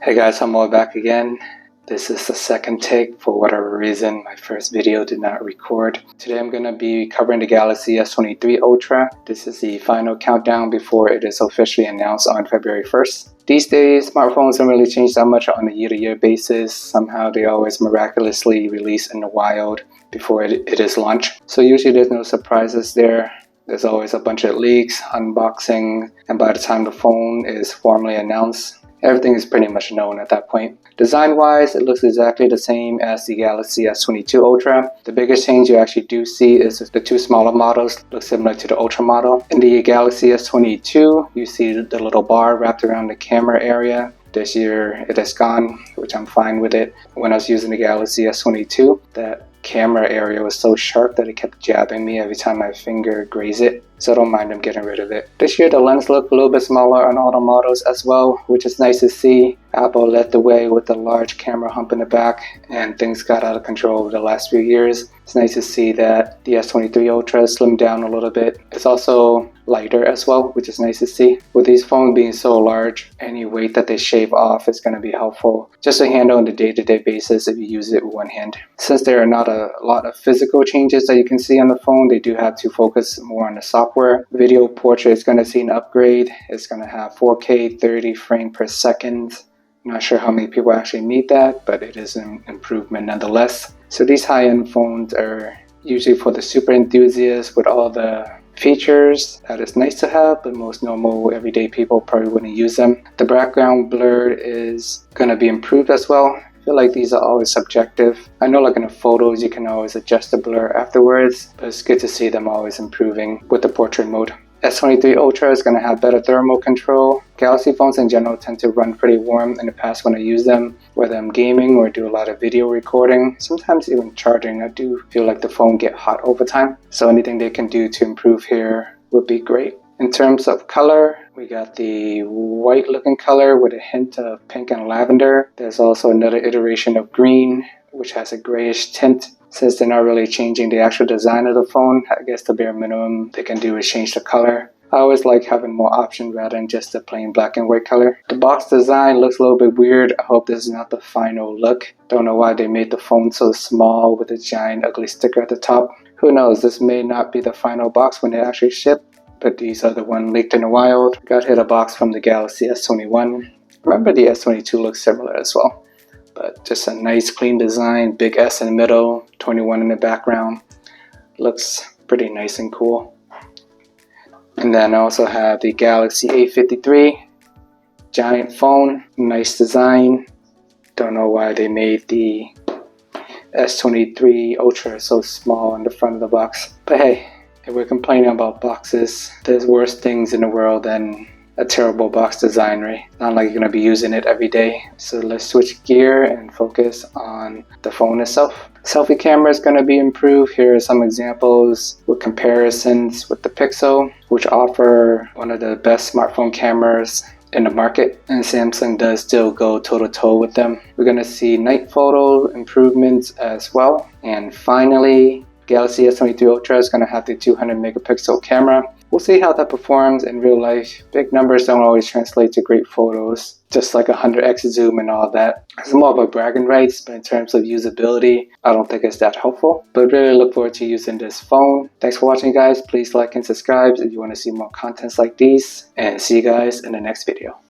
Hey guys, I'm all back again. This is the second take. For whatever reason, my first video did not record. Today I'm going to be covering the Galaxy S23 Ultra. This is the final countdown before it is officially announced on February 1st. These days, smartphones don't really change that much on a year-to-year basis. Somehow they always miraculously release in the wild before it is launched. So usually there's no surprises there. There's always a bunch of leaks, unboxing, and by the time the phone is formally announced, everything is pretty much known at that point. Design-wise, it looks exactly the same as the Galaxy S22 Ultra. The biggest change you actually do see is the two smaller models look similar to the Ultra model. In the Galaxy S22, you see the little bar wrapped around the camera area. This year it is gone, which I'm fine with it. When I was using the Galaxy S22, that camera area was so sharp that it kept jabbing me every time my finger grazed it, so I don't mind them getting rid of it. This year the lens looked a little bit smaller on all the models as well, which is nice to see. Apple led the way with the large camera hump in the back, and things got out of control over the last few years. It's nice to see that the S23 Ultra slimmed down a little bit. It's also lighter as well, which is nice to see. With these phones being so large, any weight that they shave off is going to be helpful just to handle on a day-to-day basis if you use it with one hand. Since there are not a lot of physical changes that you can see on the phone, they do have to focus more on the software. Video portrait is going to see an upgrade. It's going to have 4K 30 frames per second. I'm not sure how many people actually need that, but it is an improvement nonetheless. So these high-end phones are usually for the super enthusiasts with all the features that is nice to have, but most normal everyday people probably wouldn't use them. The background blur is going to be improved as well. I feel like these are always subjective. I know like in the photos you can always adjust the blur afterwards, but it's good to see them always improving with the portrait mode. S23 Ultra is going to have better thermal control. Galaxy phones in general tend to run pretty warm in the past when I use them, whether I'm gaming or do a lot of video recording, sometimes even charging. I do feel like the phone get hot over time, so anything they can do to improve here would be great. In terms of color, we got the white looking color with a hint of pink and lavender. There's also another iteration of green, which has a grayish tint. Since they're not really changing the actual design of the phone, I guess the bare minimum they can do is change the color. I always like having more options rather than just a plain black and white color. The box design looks a little bit weird. I hope this is not the final look. Don't know why they made the phone so small with a giant ugly sticker at the top. Who knows, this may not be the final box when they actually ship, but these are the one leaked in the wild. Got hit a box from the Galaxy S21. Remember the S22 looks similar as well. But just a nice clean design, big S in the middle, 21 in the background. Looks pretty nice and cool. And then I also have the Galaxy A53, giant phone, nice design. Don't know why they made the S23 Ultra so small in the front of the box. But hey, if we're complaining about boxes, there's worse things in the world than a terrible box design, right? Not like you're going to be using it every day. So let's switch gear and focus on the phone itself. Selfie camera is going to be improved. Here are some examples with comparisons with the Pixel, which offer one of the best smartphone cameras in the market, and Samsung does still go toe-to-toe with them. We're going to see night photo improvements as well. And finally, Galaxy S23 Ultra is going to have the 200 megapixel camera. We'll see how that performs in real life. Big numbers don't always translate to great photos, just like 100x zoom and all that. It's more of a bragging rights, but in terms of usability, I don't think it's that helpful. But really look forward to using this phone. Thanks for watching, guys. Please like and subscribe if you want to see more contents like these, and see you guys in the next video.